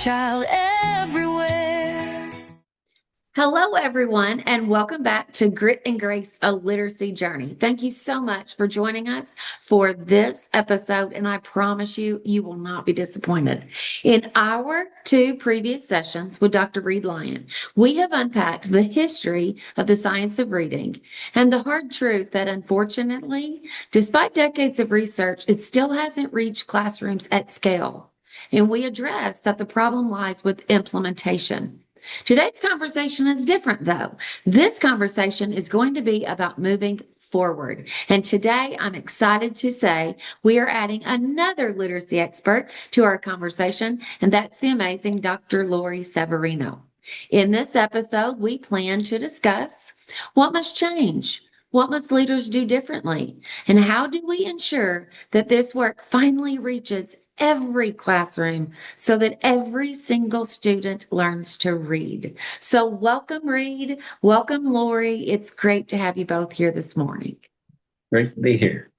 child everywhere. Hello, everyone, and welcome back to Grit and Grace, a literacy journey. Thank you so much for joining us for this episode, and I promise you, you will not be disappointed. In our two previous sessions with Dr. Reid Lyon, we have unpacked the history of the science of reading and the hard truth that, unfortunately, despite decades of research, it still hasn't reached classrooms at scale. And we addressed that the problem lies with implementation. Today's conversation is different, though. This conversation is going to be about moving forward. And today I'm excited to say we are adding another literacy expert to our conversation, and that's the amazing Dr. Lori Severino. In this episode, we plan to discuss what must change. What must leaders do differently? And how do we ensure that this work finally reaches every classroom so that every single student learns to read? So welcome, Reid. Welcome, Lori. It's great to have you both here this morning. Great to be here.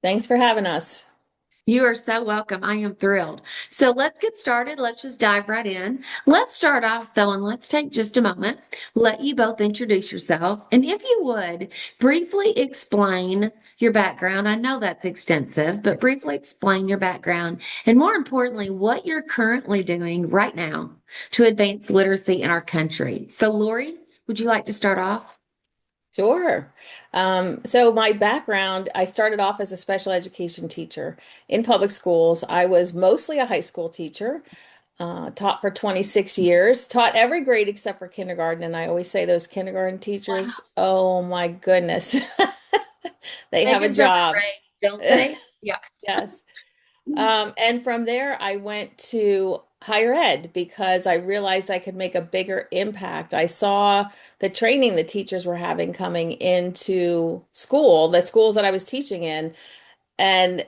Thanks for having us. You are so welcome. I am thrilled. So let's get started. Let's just dive right in. Let's start off, though, and let's take just a moment, let you both introduce yourself. And if you would, briefly explain your background. I know that's extensive, but briefly explain your background. And more importantly, what you're currently doing right now to advance literacy in our country. So, Lori, would you like to start off? Sure. So my background, I started off as a special education teacher in public schools. I was mostly a high school teacher, taught for 26 years, taught every grade except for kindergarten. And I always say those kindergarten teachers, oh my goodness, they have a deserve job. praise, don't they? Yeah. Yes. And from there, I went to higher ed because I realized I could make a bigger impact. I saw the training the teachers were having coming into school, the schools that I was teaching in. And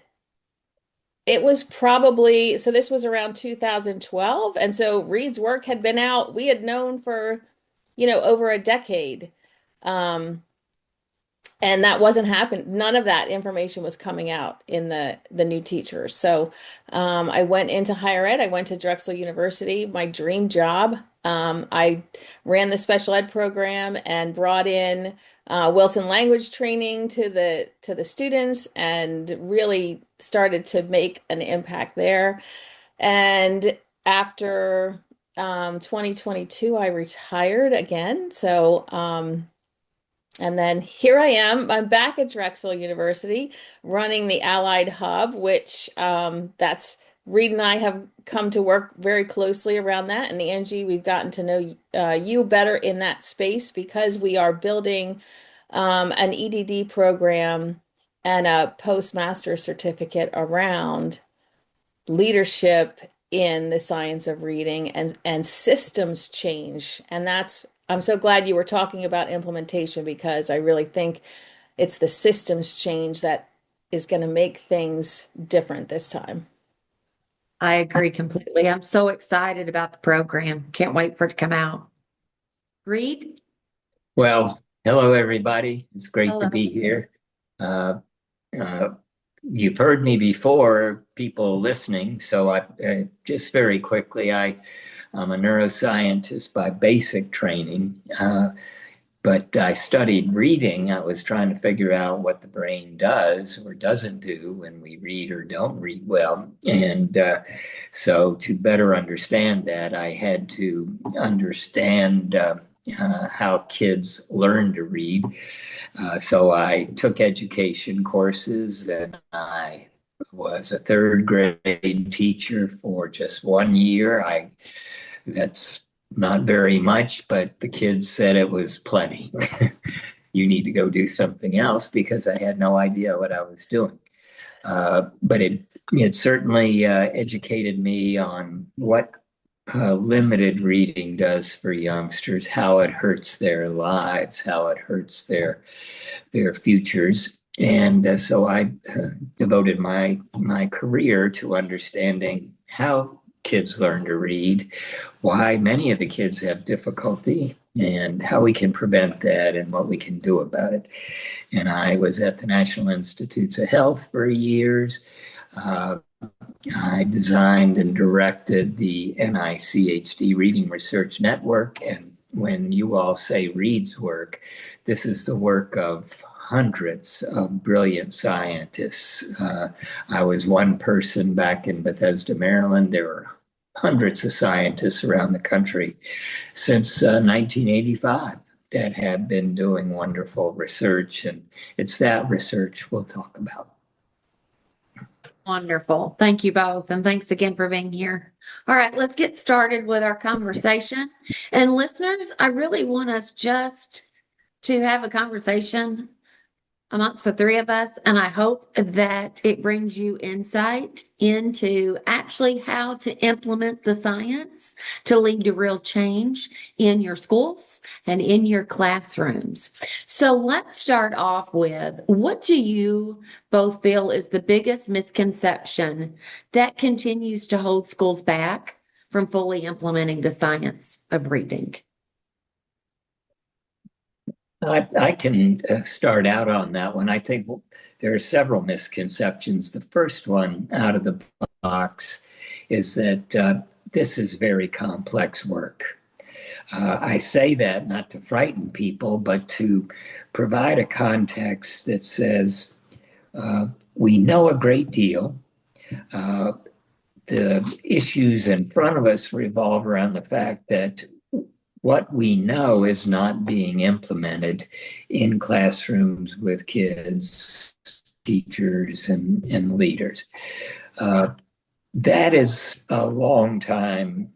it was probably, so this was around 2012. And so Reid's work had been out, we had known for, over a decade. And that wasn't happening. None of that information was coming out in the new teachers. So I went into higher ed. I went to Drexel University, my dream job. I ran the special ed program and brought in Wilson language training to the students and really started to make an impact there. And after 2022, I retired again. So and then here I am. I'm back at Drexel University running the Allied Hub, which that's Reid and I have come to work very closely around that. And Angie, we've gotten to know you better in that space because we are building an EDD program and a postmaster certificate around leadership in the science of reading and systems change. And I'm so glad you were talking about implementation because I really think it's the systems change that is going to make things different this time. I agree completely. I'm so excited about the program. Can't wait for it to come out. Reid? Well, hello, everybody. It's great Hello. to be here. You've heard me before, people listening, so just very quickly, I'm a neuroscientist by basic training, but I studied reading. I was trying to figure out what the brain does or doesn't do when we read or don't read well. And so to better understand that, I had to understand how kids learn to read. So I took education courses and I was a third grade teacher for just 1 year. That's not very much, but the kids said it was plenty. You need to go do something else because I had no idea what I was doing. But it certainly educated me on what limited reading does for youngsters, how it hurts their lives, how it hurts their futures. And so I devoted my career to understanding how kids learn to read, why many of the kids have difficulty, and how we can prevent that and what we can do about it. And I was at the National Institutes of Health for years, I designed and directed the NICHD Reading Research Network. And when you all say Reid's work, this is the work of hundreds of brilliant scientists. I was one person back in Bethesda, Maryland. There were hundreds of scientists around the country since 1985 that have been doing wonderful research. And it's that research we'll talk about. Wonderful. Thank you both. And thanks again for being here. All right, let's get started with our conversation. And listeners, I really want us just to have a conversation amongst the three of us. And I hope that it brings you insight into actually how to implement the science to lead to real change in your schools and in your classrooms. So let's start off with, what do you both feel is the biggest misconception that continues to hold schools back from fully implementing the science of reading? I can start out on that one. I think there are several misconceptions. The first one out of the box is that this is very complex work. I say that not to frighten people, but to provide a context that says we know a great deal. The issues in front of us revolve around the fact that what we know is not being implemented in classrooms with kids, teachers, and leaders. That is a long time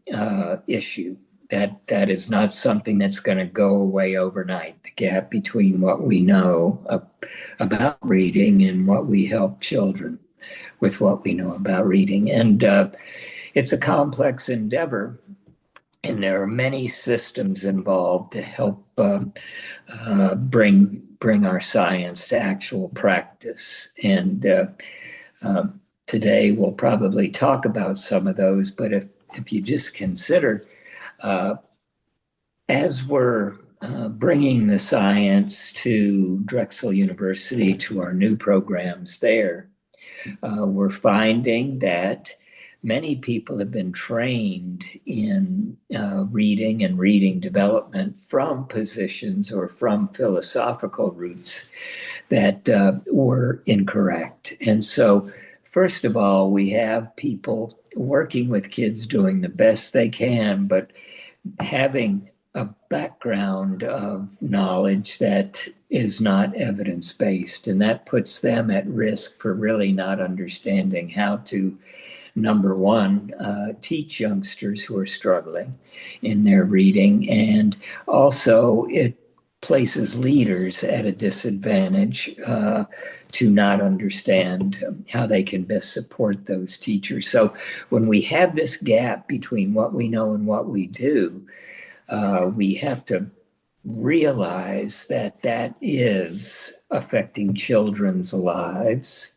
issue. That is not something that's going to go away overnight. The gap between what we know about reading and what we help children with what we know about reading. And it's a complex endeavor. And there are many systems involved to help bring our science to actual practice. And today we'll probably talk about some of those. But if you just consider, as we're bringing the science to Drexel University, to our new programs there, we're finding that many people have been trained in reading and reading development from positions or from philosophical roots that were incorrect. And so, first of all, we have people working with kids doing the best they can, but having a background of knowledge that is not evidence-based, and that puts them at risk for really not understanding how to, number one, teach youngsters who are struggling in their reading, and also it places leaders at a disadvantage to not understand how they can best support those teachers. So when we have this gap between what we know and what we do, we have to realize that that is affecting children's lives,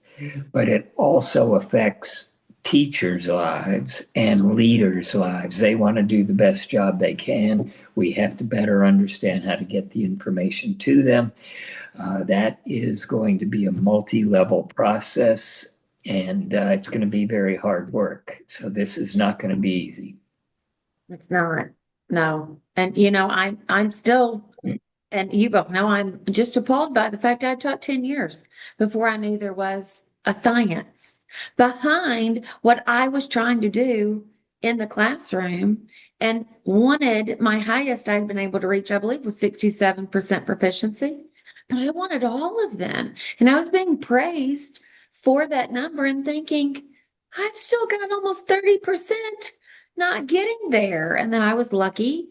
but it also affects teachers' lives and leaders' lives. They want to do the best job they can. We have to better understand how to get the information to them. That is going to be a multi-level process, and it's going to be very hard work. So this is not going to be easy. It's not. No. And I'm still, and you both know, I'm just appalled by the fact I taught 10 years before I knew there was a science behind what I was trying to do in the classroom, and wanted my highest I'd been able to reach, I believe, was 67% proficiency. But I wanted all of them. And I was being praised for that number and thinking, I've still got almost 30% not getting there. And then I was lucky.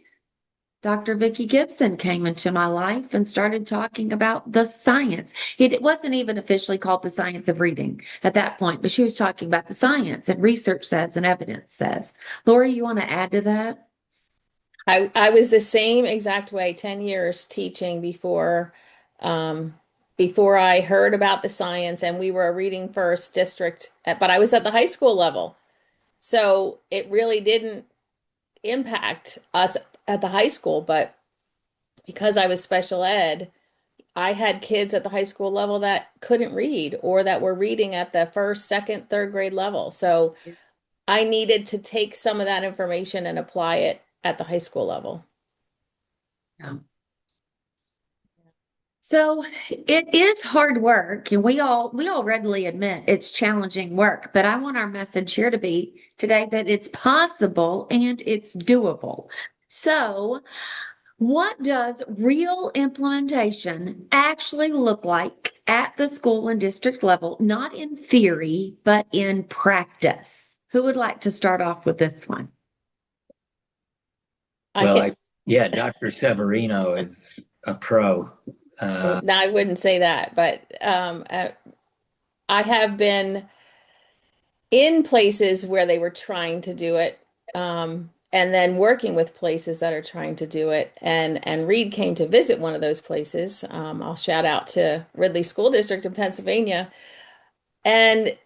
Dr. Vicki Gibson came into my life and started talking about the science. It wasn't even officially called the science of reading at that point, but she was talking about the science, and research says and evidence says. Lori, you want to add to that? I was the same exact way, 10 years teaching before I heard about the science, and we were a reading first district, but I was at the high school level. So it really didn't impact us at the high school, but because I was special ed, I had kids at the high school level that couldn't read or that were reading at the first, second, third grade level. So I needed to take some of that information and apply it at the high school level. Yeah. So it is hard work, and we all readily admit it's challenging work, but I want our message here to be today that it's possible and it's doable. So, what does real implementation actually look like at the school and district level, not in theory, but in practice? Who would like to start off with this one? I Well, can, yeah, Dr. Severino is a pro. no, I wouldn't say that, but I have been in places where they were trying to do it, and then working with places that are trying to do it. And Reid came to visit one of those places. I'll shout out to Ridley School District in Pennsylvania. And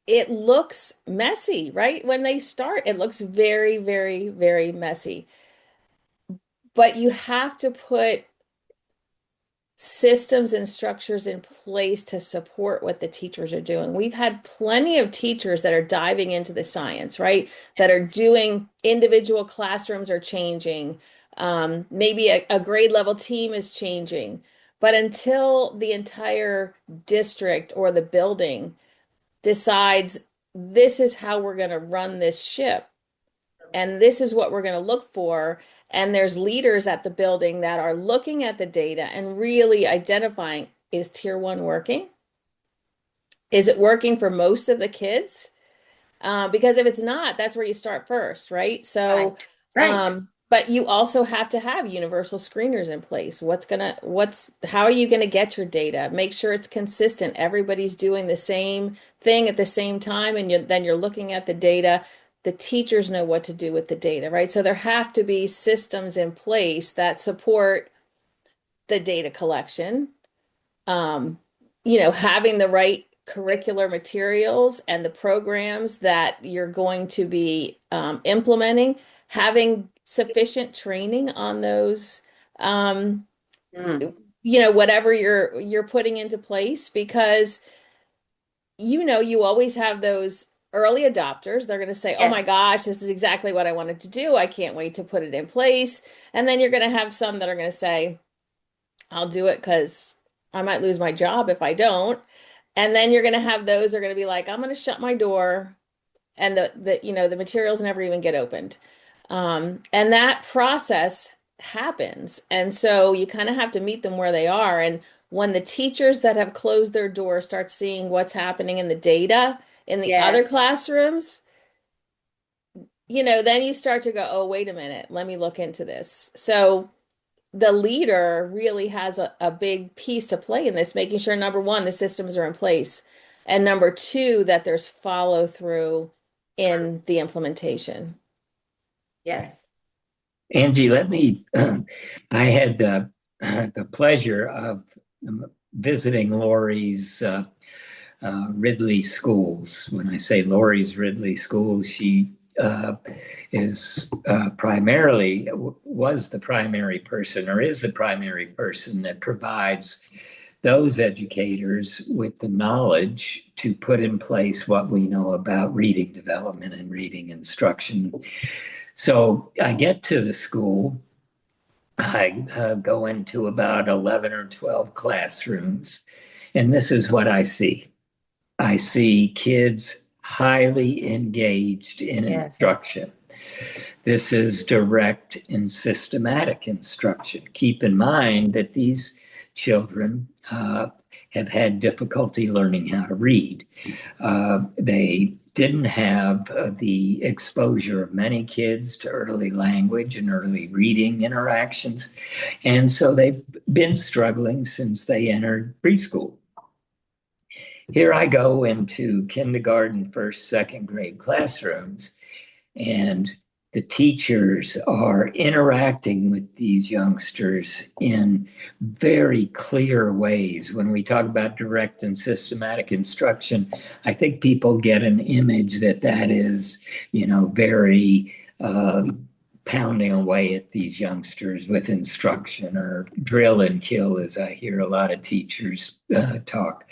it looks messy, right? When they start, it looks very, very, very messy. But you have to put systems and structures in place to support what the teachers are doing. We've had plenty of teachers that are diving into the science, right? That are doing individual classrooms are changing. Maybe a grade level team is changing. But until the entire district or the building decides this is how we're going to run this ship, and this is what we're going to look for. And there's leaders at the building that are looking at the data and really identifying, is tier one working? Is it working for most of the kids? Because if it's not, that's where you start first, right? So, Right. but you also have to have universal screeners in place. How are you gonna get your data? Make sure it's consistent. Everybody's doing the same thing at the same time, and then you're looking at the data. The teachers know what to do with the data, right? So there have to be systems in place that support the data collection, having the right curricular materials and the programs that you're going to be implementing, having sufficient training on those, Mm. whatever you're putting into place, because you always have those early adopters. They're going to say, "Oh Yes. my gosh, this is exactly what I wanted to do. I can't wait to put it in place." And then you're going to have some that are going to say, "I'll do it because I might lose my job if I don't." And then you're going to have those that are going to be like, "I'm going to shut my door," and the materials never even get opened. And that process happens. And so you kind of have to meet them where they are. And when the teachers that have closed their doors start seeing what's happening in the data in the other Yes. classrooms, then you start to go, "Oh, wait a minute, let me look into this." So the leader really has a big piece to play in this, making sure, number one, the systems are in place, and number two, that there's follow through in the implementation. Yes. Angie, I had the pleasure of visiting Lori's Ridley schools. When I say Lori's Ridley schools, she was the primary person, or is the primary person that provides those educators with the knowledge to put in place what we know about reading development and reading instruction. So I get to the school, I go into about 11 or 12 classrooms, and this is what I see. I see kids highly engaged in Yes. instruction. This is direct and systematic instruction. Keep in mind that these children have had difficulty learning how to read. They didn't have the exposure of many kids to early language and early reading interactions. And so they've been struggling since they entered preschool. Here I go into kindergarten, first, second grade classrooms, and the teachers are interacting with these youngsters in very clear ways. When we talk about direct and systematic instruction, I think people get an image that is, very pounding away at these youngsters with instruction, or drill and kill, as I hear a lot of teachers talk.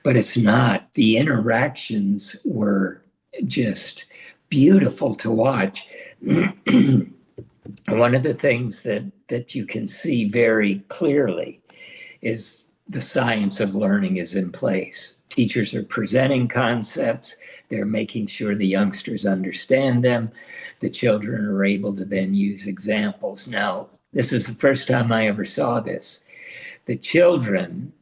But it's not. The interactions were just beautiful to watch. One of the things that you can see very clearly is the science of learning is in place. Teachers are presenting concepts. They're making sure the youngsters understand them. The children are able to then use examples. Now, this is the first time I ever saw this. The children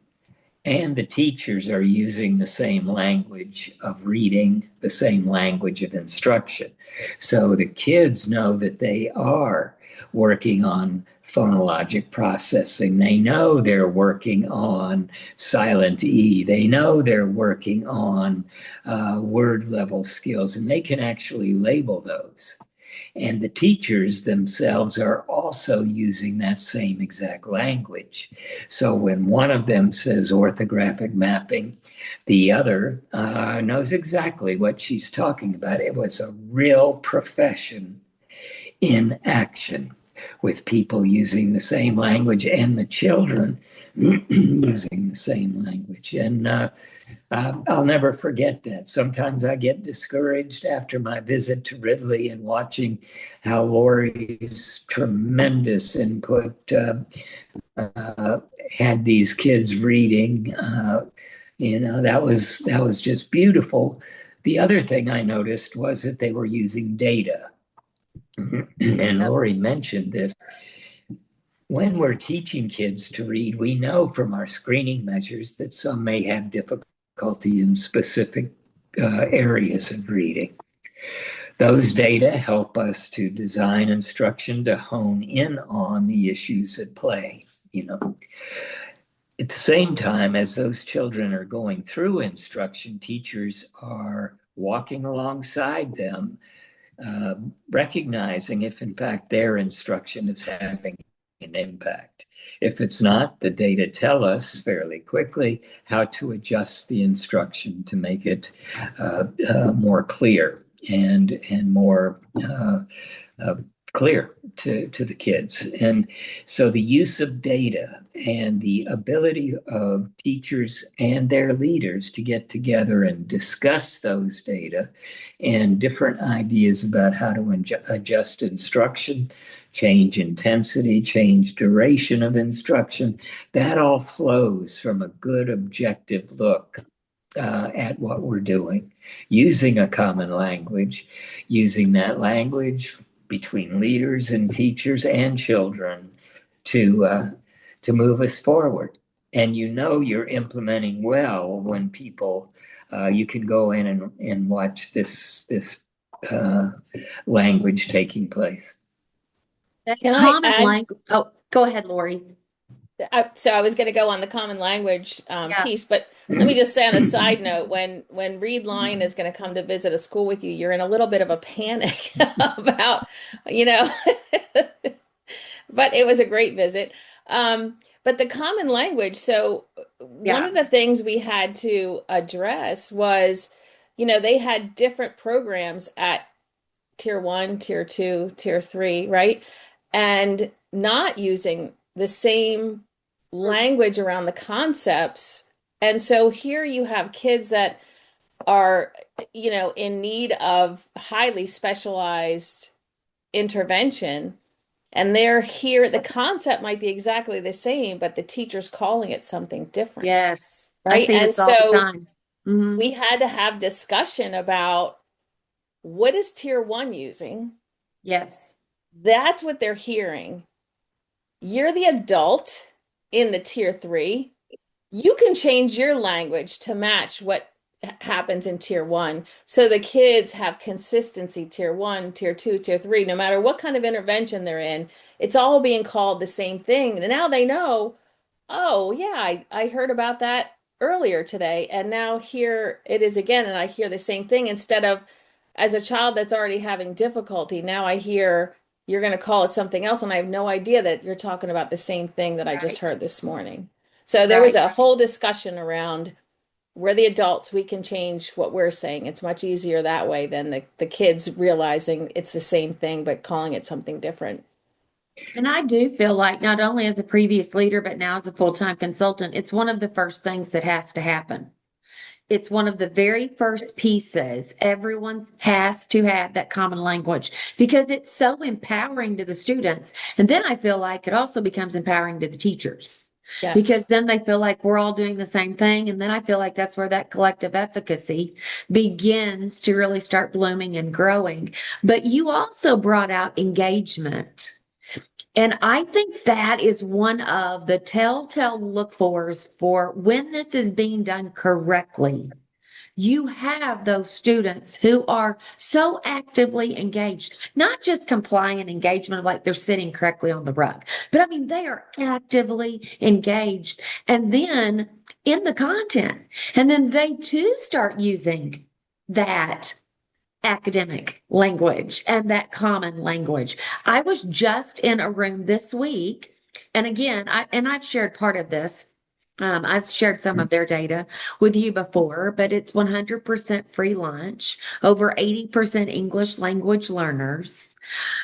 and the teachers are using the same language of reading, the same language of instruction. So the kids know that they are working on phonologic processing. They know they're working on silent E. They know they're working on word level skills, and they can actually label those. And the teachers themselves are also using that same exact language. So when one of them says orthographic mapping, the other knows exactly what she's talking about. It was a real profession in action, with people using the same language and the children using the same language. And I'll never forget that. Sometimes I get discouraged after my visit to Ridley and watching how Lori's tremendous input had these kids reading. That was just beautiful. The other thing I noticed was that they were using data. And Lori mentioned this. When we're teaching kids to read, we know from our screening measures that some may have difficulty in specific areas of reading. Those data help us to design instruction to hone in on the issues at play. At the same time as those children are going through instruction, teachers are walking alongside them, recognizing if in fact their instruction is having an impact. If it's not, the data tell us fairly quickly how to adjust the instruction to make it more clear and more clear to the kids. And so the use of data and the ability of teachers and their leaders to get together and discuss those data and different ideas about how to adjust instruction, change intensity, change duration of instruction, that all flows from a good objective look at what we're doing, using a common language, using that language between leaders and teachers and children to move us forward. And you're implementing well when people, you can go in and watch this language taking place. That Can I common add? language. Oh, go ahead, Lori. So I was going to go on the common language Yeah. piece, but let me just say on a side note, when Reid Lyon is going to come to visit a school with you, you're in a little bit of a panic about, you know, but it was a great visit. But the common language, so one Yeah. of the things we had to address was, they had different programs at tier one, tier two, tier three, right? And not using the same language around the concepts. And so here you have kids that are, in need of highly specialized intervention. And they're here, the concept might be exactly the same, but the teacher's calling it something different, Yes. I right? see And this all the so time. Hmm. we had to have discussion about what is tier one using? Yes. That's what they're hearing. You're the adult in the tier three. You can change your language to match what happens in tier one. So the kids have consistency, tier one, tier two, tier three, no matter what kind of intervention they're in, it's all being called the same thing. And now they know, oh, yeah, I heard about that earlier today. And now here it is again. And I hear the same thing instead of as a child that's already having difficulty. Now I hear you're going to call it something else. And I have no idea that you're talking about the same thing that I just Right. heard this morning. So there was Right. a whole discussion around we're the adults, we can change what we're saying. It's much easier that way than the kids realizing it's the same thing, but calling it something different. And I do feel like not only as a previous leader, but now as a full-time consultant, it's one of the first things that has to happen. It's one of the very first pieces. Everyone has to have that common language because it's so empowering to the students. And then I feel like it also becomes empowering to the teachers because Yes. then they feel like we're all doing the same thing. And then I feel like that's where that collective efficacy begins to really start blooming and growing. But you also brought out engagement. And I think that is one of the telltale look fors for when this is being done correctly. You have those students who are so actively engaged, not just compliant engagement, like they're sitting correctly on the rug, but I mean, they are actively engaged and then in the content. And then they too start using that academic language and that common language. I was just in a room this week, and again, I've shared part of this. I've shared some of their data with you before, but it's 100% free lunch, over 80% English language learners.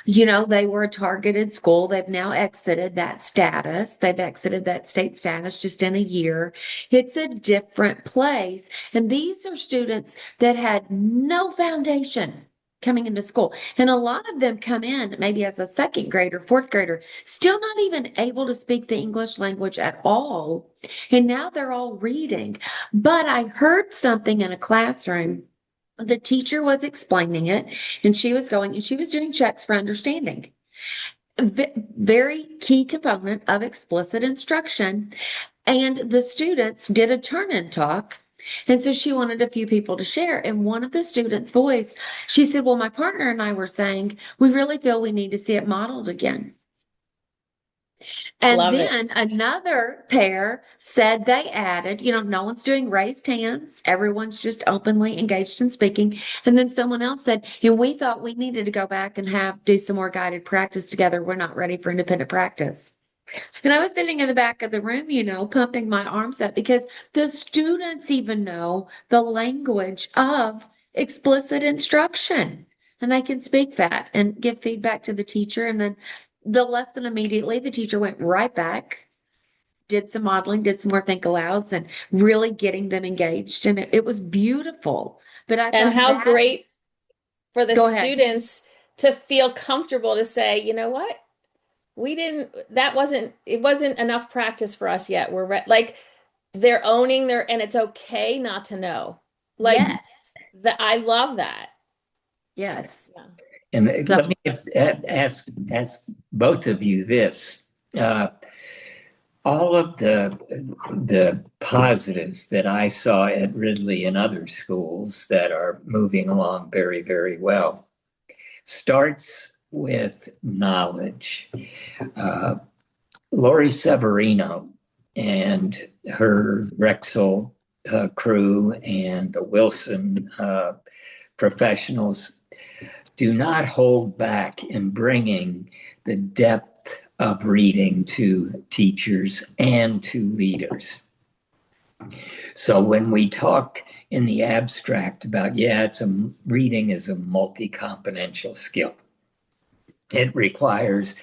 You know, they were a targeted school. They've now exited that status. They've exited that state status just in a year. It's a different place. And these are students that had no foundation coming into school. And a lot of them come in maybe as a second grader, fourth grader, still not even able to speak the English language at all. And now they're all reading. But I heard something in a classroom. The teacher was explaining it, and she was going and she was doing checks for understanding. Very key component of explicit instruction. And the students did a turn in talk. And so she wanted a few people to share. And one of the students voiced, she said, well, my partner and I were saying, we really feel we need to see it modeled again. And Love it. then another pair said they added, you know, no one's doing raised hands. Everyone's just openly engaged in speaking. And then someone else said, and we thought we needed to go back and do some more guided practice together. We're not ready for independent practice. And I was sitting in the back of the room, you know, pumping my arms up because the students even know the language of explicit instruction. And they can speak that and give feedback to the teacher. And then the lesson immediately, the teacher went right back, did some modeling, did some more think alouds, and really getting them engaged. And it was beautiful. But I And thought how that, great for the go ahead. students to feel comfortable to say, you know what? It wasn't enough practice for us yet. Like they're owning and it's okay not to know. Like Yes. I love that. Yes. Yeah. And So, let me ask both of you this. All of the positives that I saw at Ridley and other schools that are moving along very, very well starts with knowledge. Lori Severino and her Drexel crew and the Wilson professionals do not hold back in bringing the depth of reading to teachers and to leaders. So when we talk in the abstract about, reading is a multi-componential skill. It requires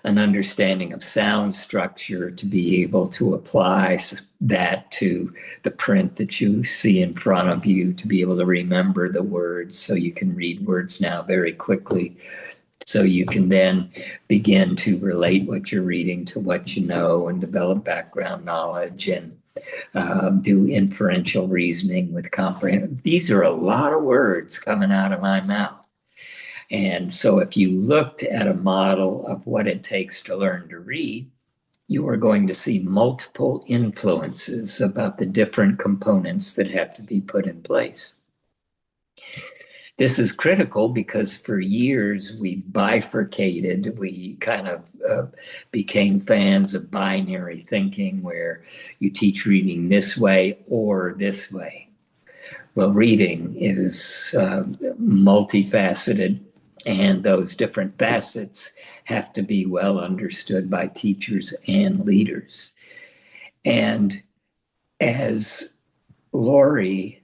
an understanding of sound structure to be able to apply that to the print that you see in front of you, to be able to remember the words so you can read words now very quickly. So you can then begin to relate what you're reading to what you know and develop background knowledge and do inferential reasoning with comprehension. These are a lot of words coming out of my mouth. And so if you looked at a model of what it takes to learn to read, you are going to see multiple influences about the different components that have to be put in place. This is critical because for years we bifurcated, we kind of became fans of binary thinking where you teach reading this way or this way. Well, reading is multifaceted, and those different facets have to be well understood by teachers and leaders. And as Lori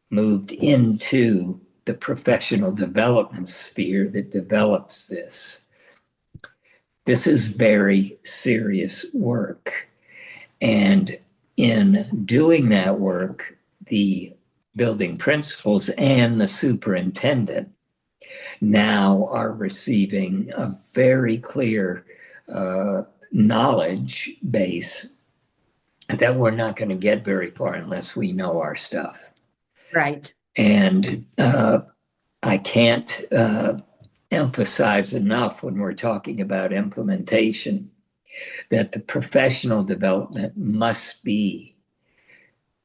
moved into the professional development sphere that develops this. This is very serious work. And in doing that work, the building principals and the superintendent now are receiving a very clear knowledge base that we're not going to get very far unless we know our stuff. Right. And I can't emphasize enough when we're talking about implementation that the professional development must be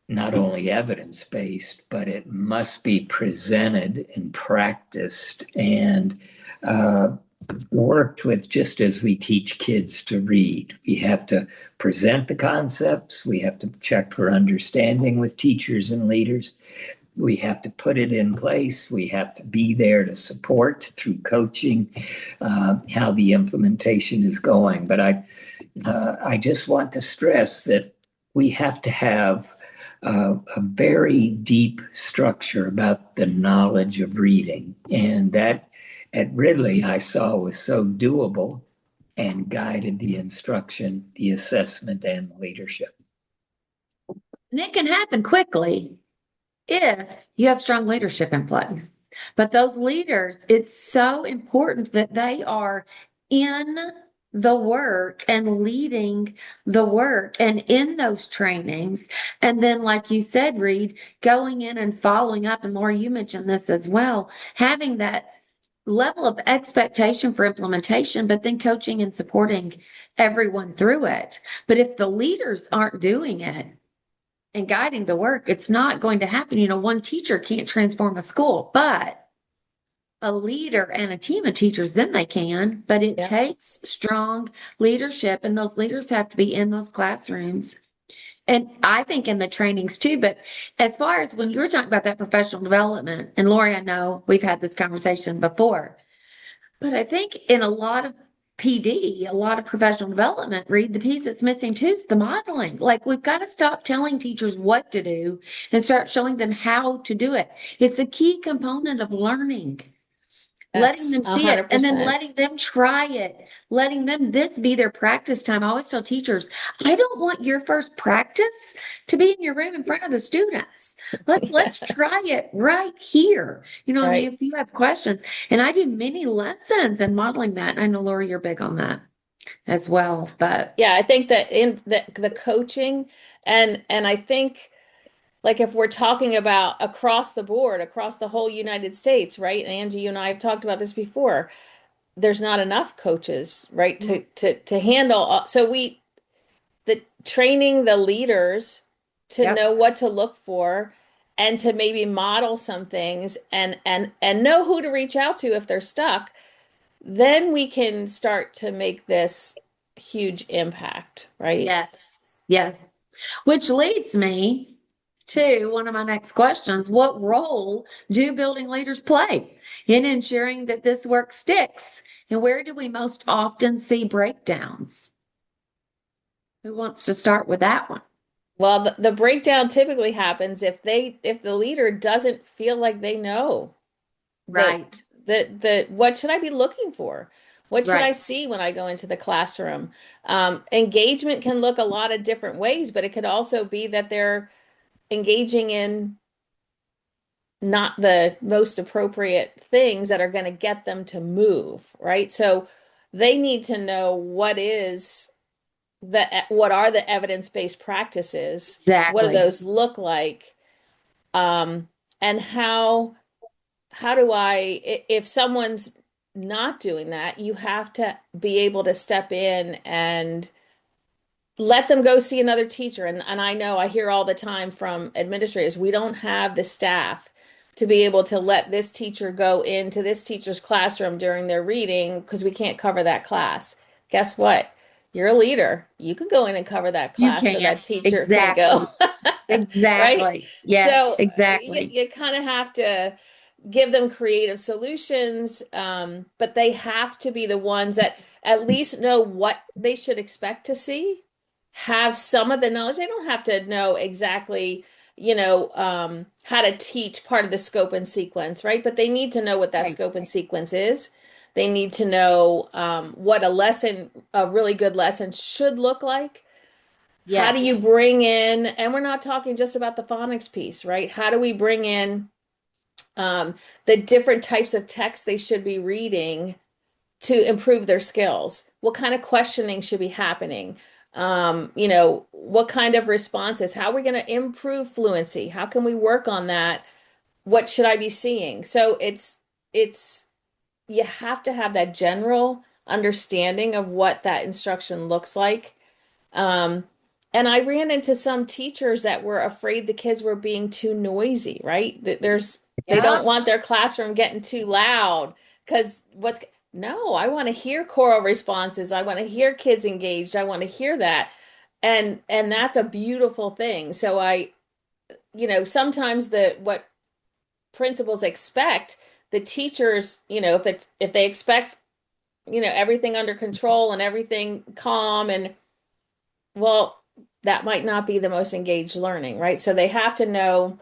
not only evidence-based, but it must be presented and practiced and worked with just as we teach kids to read. We have to present the concepts. We have to check for understanding with teachers and leaders. We have to put it in place. We have to be there to support through coaching how the implementation is going. But I just want to stress that we have to have a very deep structure about the knowledge of reading. And that at Ridley I saw was so doable and guided the instruction, the assessment, and the leadership. And it can happen quickly if you have strong leadership in place. But those leaders, it's so important that they are in the work and leading the work and in those trainings. And then, like you said, Reid, going in and following up, and Laura, you mentioned this as well, having that level of expectation for implementation, but then coaching and supporting everyone through it. But if the leaders aren't doing it and guiding the work, it's not going to happen. You know, one teacher can't transform a school, but a leader and a team of teachers, then they can. But it takes strong leadership, and those leaders have to be in those classrooms. And I think in the trainings too. But as far as when you were talking about that professional development, and Lori, I know we've had this conversation before, but I think in a lot of PD, a lot of professional development, Reid, the piece that's missing too is the modeling. Like, we've got to stop telling teachers what to do and start showing them how to do it. It's a key component of learning. Letting them see it and then letting them try it, letting them this be their practice time. I always tell teachers, I don't want your first practice to be in your room in front of the students. Let's try it right here. You know, I mean, if you have questions, and I do many lessons and modeling that. I know, Laura, you're big on that as well. But yeah, I think that in the coaching and I think, like, if we're talking about across the board, across the whole United States, right? And Angie, you and I have talked about this before. There's not enough coaches, right, to handle. So the training the leaders to know what to look for and to maybe model some things and know who to reach out to if they're stuck. Then we can start to make this huge impact, right? Yes, yes. Which leads me to one of my next questions. What role do building leaders play in ensuring that this work sticks? And where do we most often see breakdowns? Who wants to start with that one? Well, the breakdown typically happens if the leader doesn't feel like they know. Right. What should I be looking for? What should I see when I go into the classroom? Engagement can look a lot of different ways, but it could also be that they're engaging in not the most appropriate things that are going to get them to move, right? So they need to know what are the evidence-based practices? Exactly. What do those look like? And how do if someone's not doing that, you have to be able to step in and let them go see another teacher. And I know I hear all the time from administrators, we don't have the staff to be able to let this teacher go into this teacher's classroom during their reading because we can't cover that class. Guess what? You're a leader. You can go in and cover that class so that teacher can go. Exactly. Right? Yes, So exactly. You kind of have to give them creative solutions, but they have to be the ones that at least know what they should expect to see, have some of the knowledge. They don't have to know exactly how to teach part of the scope and sequence, right? But they need to know what that Right. scope and sequence is. They need to know what a really good lesson should look like. How do you Yes. bring in, and we're not talking just about the phonics piece, right? How do we bring in um, the different types of text they should be reading to improve their skills? What kind of questioning should be happening? What kind of responses? How are we going to improve fluency? How can we work on that? What should I be seeing? So it's you have to have that general understanding of what that instruction looks like. Um, and I ran into some teachers that were afraid the kids were being too noisy, right? They don't Yep. want their classroom getting too loud because no, I want to hear choral responses. I want to hear kids engaged. I want to hear that. And that's a beautiful thing. So sometimes what principals expect, the teachers, if they expect, everything under control and everything calm and well, that might not be the most engaged learning, right? So they have to know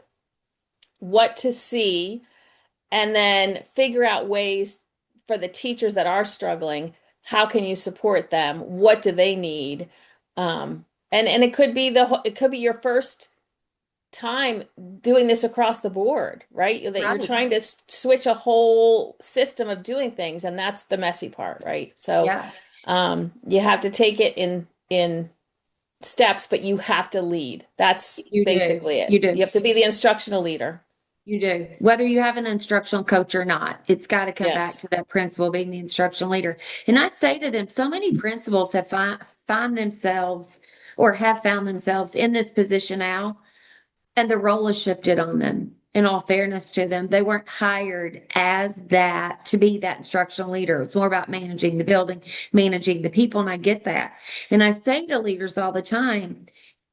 what to see and then figure out ways for the teachers that are struggling. How can you support them? What do they need? And it could be your first time doing this across the board, right? That you're trying Right. to switch a whole system of doing things, and that's the messy part, right? So Yeah. you have to take it in steps, but you have to lead. That's You do. basically it. You do. You have to be the instructional leader. You do. Whether you have an instructional coach or not, it's got to come back Yes. to that principal being the instructional leader. And I say to them, so many principals have find themselves or have found themselves in this position now, and the role has shifted on them. In all fairness to them, they weren't hired as that to be that instructional leader. It's more about managing the building, managing the people, and I get that. And I say to leaders all the time,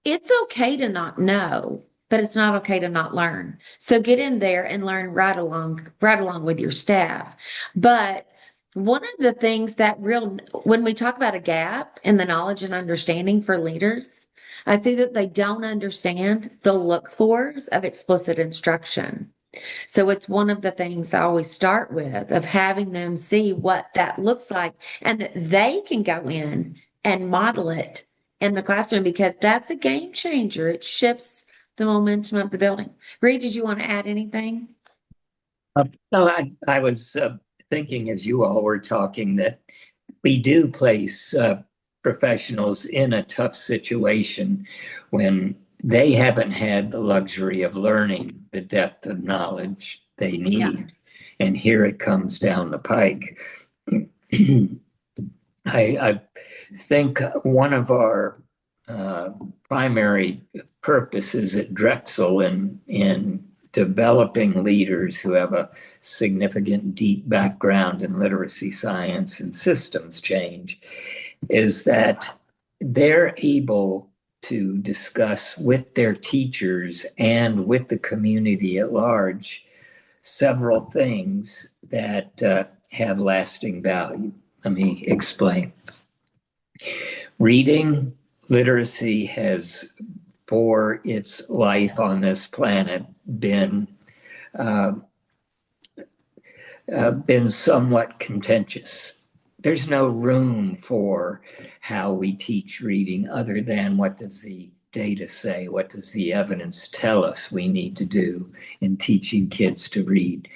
it's okay to not know, but it's not okay to not learn. So get in there and learn right along with your staff. But one of the things when we talk about a gap in the knowledge and understanding for leaders, I see that they don't understand the look fors of explicit instruction. So it's one of the things I always start with of having them see what that looks like and that they can go in and model it in the classroom because that's a game changer. It shifts the momentum of the building. Reid, did you want to add anything? No, I was thinking as you all were talking that we do place professionals in a tough situation when they haven't had the luxury of learning the depth of knowledge they Yeah. need. And here it comes down the pike. I think one of our primary purposes at Drexel in developing leaders who have a significant deep background in literacy science and systems change is that they're able to discuss with their teachers and with the community at large several things that have lasting value. Let me explain. Reading literacy has, for its life on this planet, uh, been somewhat contentious. There's no room for how we teach reading other than what does the data say? What does the evidence tell us we need to do in teaching kids to read?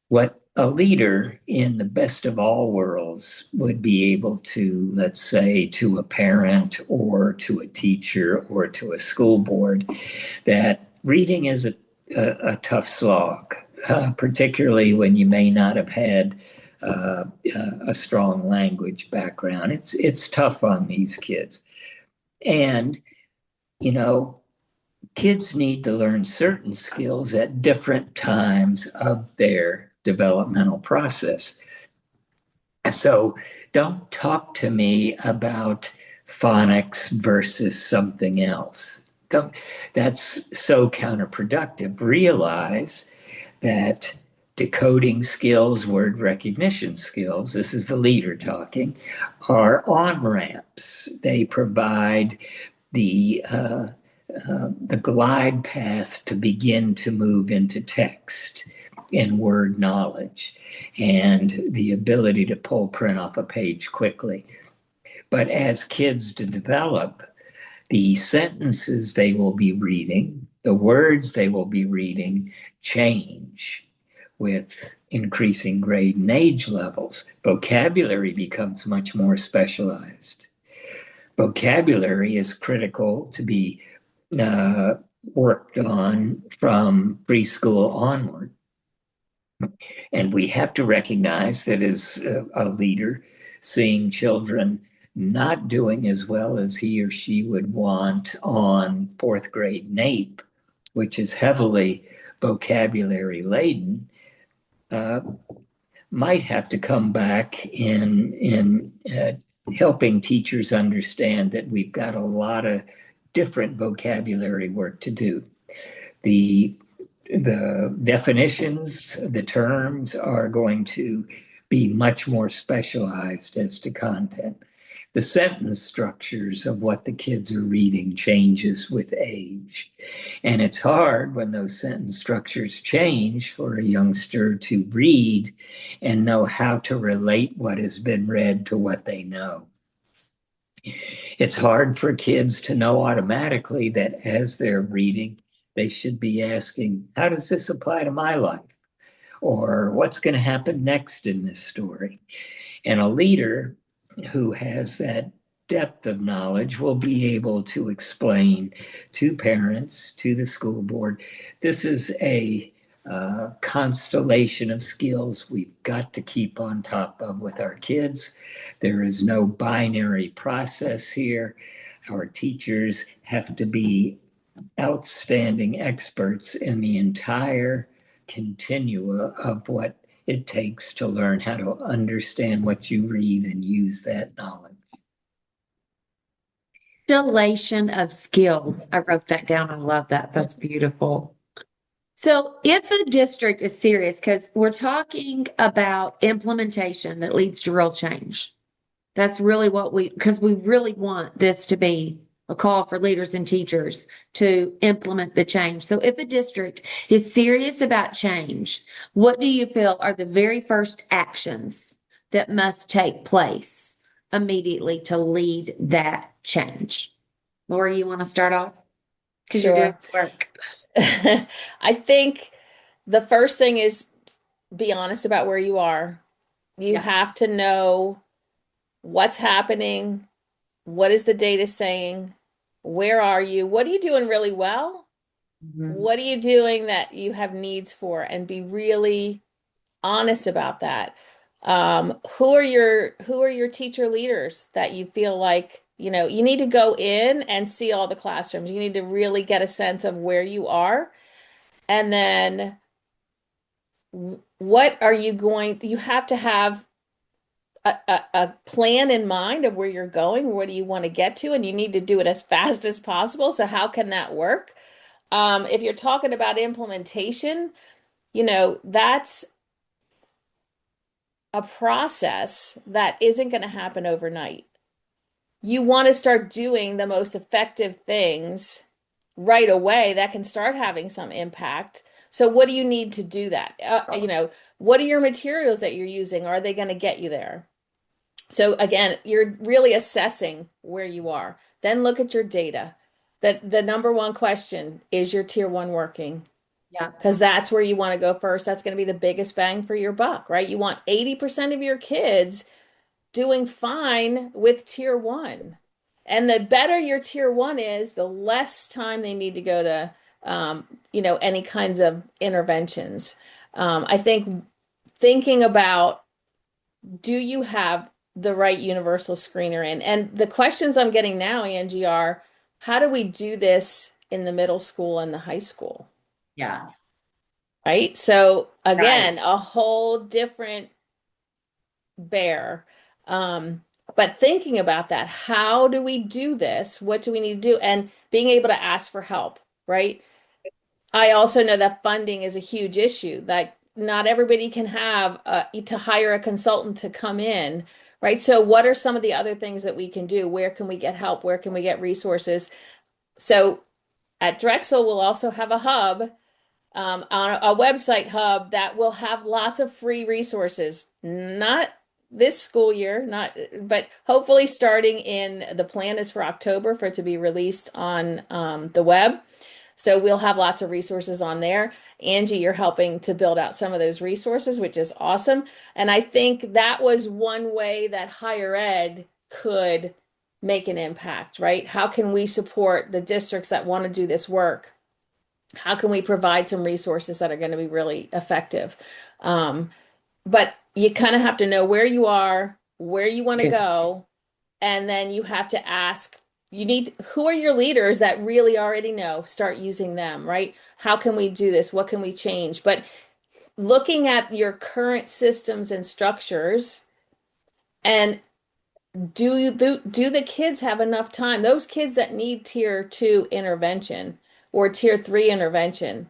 What a leader in the best of all worlds would be able to, let's say, to a parent or to a teacher or to a school board, that reading is a tough slog, particularly when you may not have had a strong language background. It's tough on these kids. And, you know, kids need to learn certain skills at different times of their developmental process. So don't talk to me about phonics versus something else. That's so counterproductive. Realize that decoding skills, word recognition skills, this is the leader talking, are on ramps. They provide the the glide path to begin to move into text and word knowledge and the ability to pull print off a page quickly. But as kids develop, the sentences they will be reading, the words they will be reading change with increasing grade and age levels. Vocabulary becomes much more specialized. Vocabulary is critical to be uh, worked on from preschool onward. And we have to recognize that as a leader, seeing children not doing as well as he or she would want on fourth grade NAEP, which is heavily vocabulary laden, might have to come back in helping teachers understand that we've got a lot of different vocabulary work to do. The definitions, the terms are going to be much more specialized as to content. The sentence structures of what the kids are reading changes with age. And it's hard when those sentence structures change for a youngster to read and know how to relate what has been read to what they know. It's hard for kids to know automatically that as they're reading, they should be asking, how does this apply to my life? Or what's going to happen next in this story? And a leader who has that depth of knowledge will be able to explain to parents, to the school board, this is a constellation of skills we've got to keep on top of with our kids. There is no binary process here. Our teachers have to be outstanding experts in the entire continua of what it takes to learn how to understand what you read and use that knowledge. Constellation of skills. I wrote that down. I love that. That's beautiful. So if a district is serious, because we're talking about implementation that leads to real change. That's really what because we really want this to be a call for leaders and teachers to implement the change. So if a district is serious about change, what do you feel are the very first actions that must take place immediately to lead that change? Laura, you want to start off? Because you're doing Sure. work. I think the first thing is be honest about where you are. You Yeah. have to know what's happening, what is the data saying, where are you, what are you doing really well, Mhm. what are you doing that you have needs for, and be really honest about that. Who are your teacher leaders that you feel like, you need to go in and see all the classrooms. You need to really get a sense of where you are. And then what are you have to have a plan in mind of where you're going, what do you want to get to, and you need to do it as fast as possible. So how can that work? If you're talking about implementation, that's a process that isn't going to happen overnight. You want to start doing the most effective things right away that can start having some impact. So what do you need to do that? What are your materials that you're using? Are they going to get you there? So again, you're really assessing where you are. Then look at your data. The number one question is your tier one working? Yeah. Because that's where you want to go first. That's going to be the biggest bang for your buck, right? You want 80% of your kids doing fine with tier one. And the better your tier one is, the less time they need to go to, any kinds of interventions. I think thinking about, do you have the right universal screener in? And the questions I'm getting now, Angie, are how do we do this in the middle school and the high school? Yeah. Right? So again, Right. a whole different bear. But thinking about that, how do we do this? What do we need to do? And being able to ask for help, right? I also know that funding is a huge issue. Like not everybody can have to hire a consultant to come in, right? So what are some of the other things that we can do? Where can we get help? Where can we get resources? So At Drexel, we'll also have a hub, on a website hub that will have lots of free resources. Not this school year, not, but hopefully starting the plan is for October for it to be released on the web. So we'll have lots of resources on there. Angie, you're helping to build out some of those resources, which is awesome. And I think that was one way that higher ed could make an impact, right? How can we support the districts that want to do this work? How can we provide some resources that are going to be really effective? But you kind of have to know where you are, where you want to go, and then you have to ask, who are your leaders that really already know? Start using them, right? How can we do this? What can we change? But looking at your current systems and structures, and do the kids have enough time? Those kids that need tier 2 intervention or tier 3 intervention,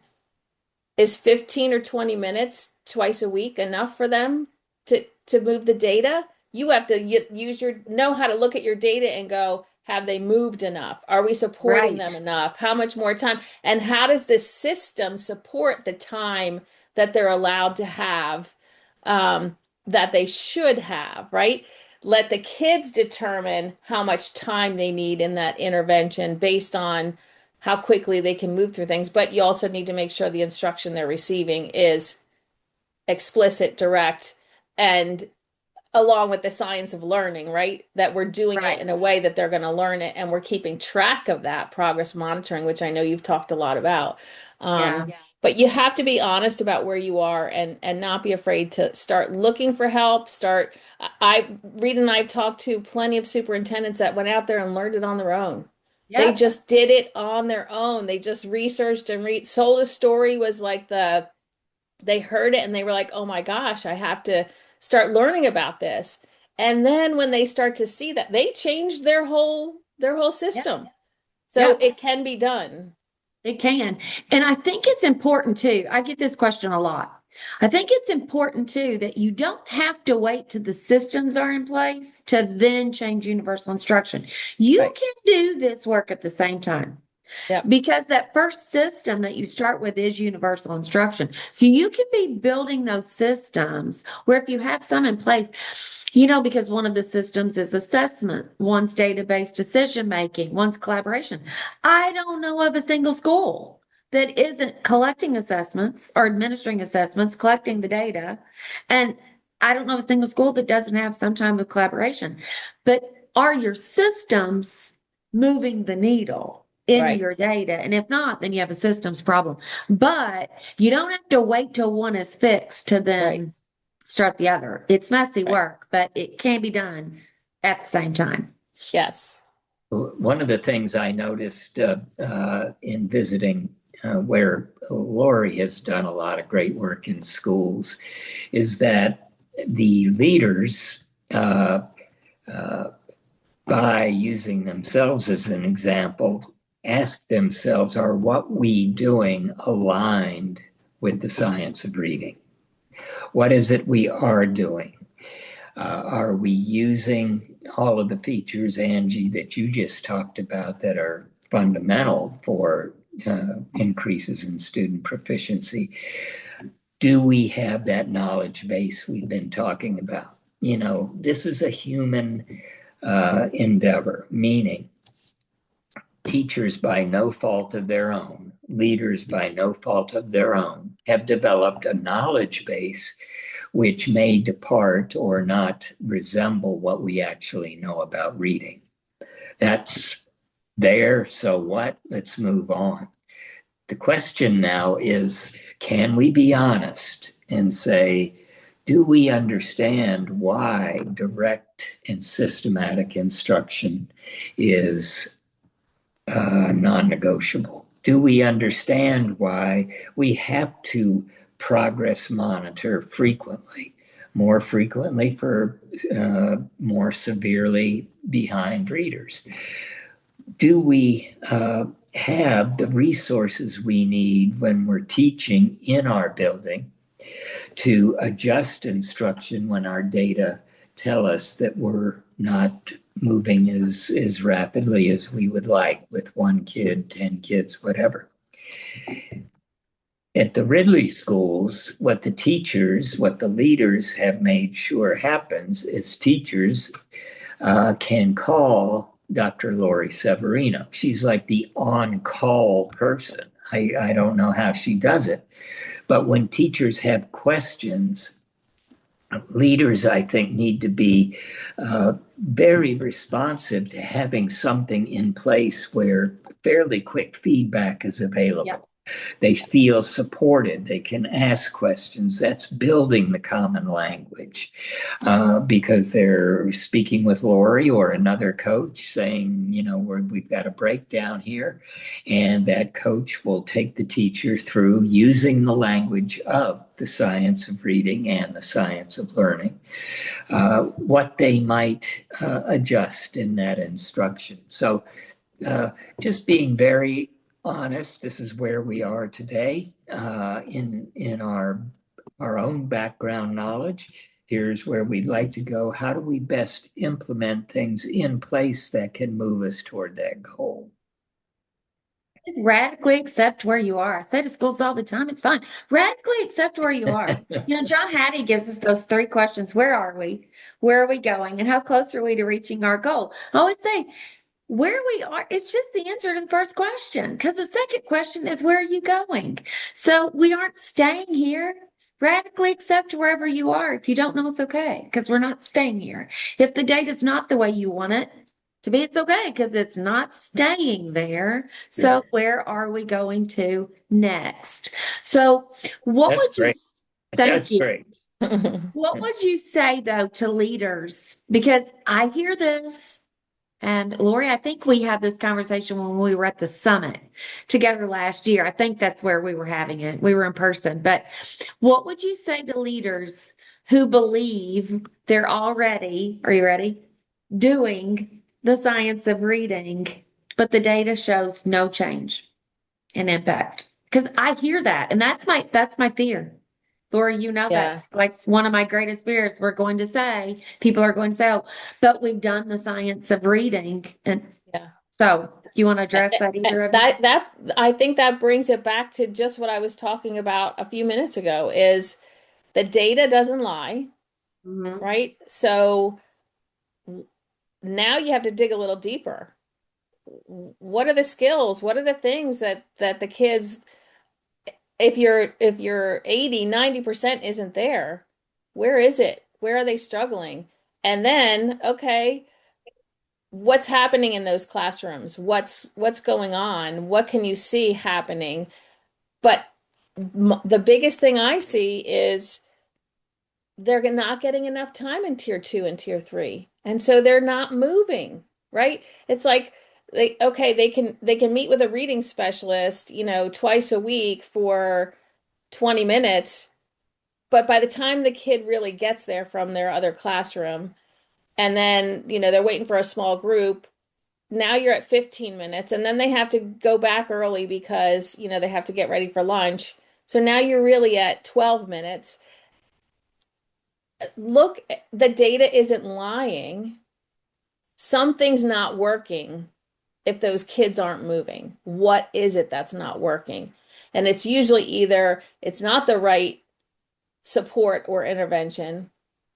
is 15 or 20 minutes twice a week enough for them to move the data? You have to know how to look at your data and go, have they moved enough? Are we supporting them enough? How much more time? And how does this system support the time that they're allowed to have, that they should have, right? Let the kids determine how much time they need in that intervention based on how quickly they can move through things. But you also need to make sure the instruction they're receiving is explicit, direct, and along with the science of learning, right? That we're doing it in a way that they're going to learn it, and we're keeping track of that progress monitoring, which I know you've talked a lot about. But you have to be honest about where you are and not be afraid to start looking for help. Reid and I've talked to plenty of superintendents that went out there and learned it on their own. They just did it on their own. They just researched and sold a story, was like they heard it and they were like, oh my gosh, I have to start learning about this. And then when they start to see that, they changed their whole system. So it can be done. It can. And I think it's important too. I get this question a lot. I think it's important too that you don't have to wait till the systems are in place to then change universal instruction. You can do this work at the same time. Because that first system that you start with is universal instruction. So you can be building those systems where if you have some in place, because one of the systems is assessment, one's database decision making, one's collaboration. I don't know of a single school that isn't collecting assessments or administering assessments, collecting the data. And I don't know of a single school that doesn't have some time of collaboration. But are your systems moving the needle in your data? And if not, then you have a systems problem. But you don't have to wait till one is fixed to then start the other. It's messy work, but it can be done at the same time. Yes. One of the things I noticed in visiting where Lori has done a lot of great work in schools is that the leaders, by using themselves as an example, ask themselves, are what we doing aligned with the science of reading? What is it we are doing? Are we using all of the features, Angie, that you just talked about that are fundamental for increases in student proficiency? Do we have that knowledge base we've been talking about? This is a human endeavor, meaning teachers by no fault of their own, leaders by no fault of their own, have developed a knowledge base which may depart or not resemble what we actually know about reading. That's there, so what? Let's move on. The question now is, can we be honest and say, do we understand why direct and systematic instruction is non-negotiable? Do we understand why we have to progress monitor frequently, more frequently for more severely behind readers? Do we have the resources we need when we're teaching in our building to adjust instruction when our data tell us that we're not moving as rapidly as we would like with one kid, 10 kids, whatever. At the Ridley schools, what the leaders have made sure happens is teachers can call Dr. Lori Severino. She's like the on-call person. I don't know how she does it, but when teachers have questions, leaders, I think, need to be very responsive to having something in place where fairly quick feedback is available. Yep. They feel supported. They can ask questions. That's building the common language because they're speaking with Lori or another coach saying, we've got a breakdown here. And that coach will take the teacher through using the language of the science of reading and the science of learning, what they might adjust in that instruction. So just being very honest, this is where we are today in our own background knowledge. Here's where we'd like to go. How do we best implement things in place that can move us toward that goal? Radically accept where you are. I say to schools all the time, it's fine. Radically accept where you are. John Hattie gives us those 3 questions. Where are we? Where are we going? And how close are we to reaching our goal? I always say, where we are, it's just the answer to the first question, because the second question is, where are you going? So we aren't staying here. Radically accept wherever you are. If you don't know, it's okay, because we're not staying here. If the date is not the way you want it to be, it's okay, because it's not staying there. So where are we going to next? So what would you, thank you. Great. What would you say, though, to leaders? Because I hear this. And Lori, I think we had this conversation when we were at the summit together last year. I think that's where we were having it. We were in person. But what would you say to leaders who believe they're already, are you ready, doing the science of reading, but the data shows no change in impact? Because I hear that, and that's my fear. Lori, that's like one of my greatest fears. People are going to say, oh, but we've done the science of reading. And so you want to address that either of you? That I think that brings it back to just what I was talking about a few minutes ago, is the data doesn't lie, right? So now you have to dig a little deeper. What are the skills? What are the things that the kids, if you're 80, 90% isn't there, where is it? Where are they struggling? And then, okay, what's happening in those classrooms? What's going on? What can you see happening? But the biggest thing I see is they're not getting enough time in tier 2 and tier 3. And so they're not moving, right? It's like they can meet with a reading specialist, twice a week for 20 minutes, but by the time the kid really gets there from their other classroom, and then, they're waiting for a small group, now you're at 15 minutes, and then they have to go back early because, they have to get ready for lunch. So now you're really at 12 minutes. Look, the data isn't lying. Something's not working if those kids aren't moving. What is it that's not working? And it's usually either it's not the right support or intervention,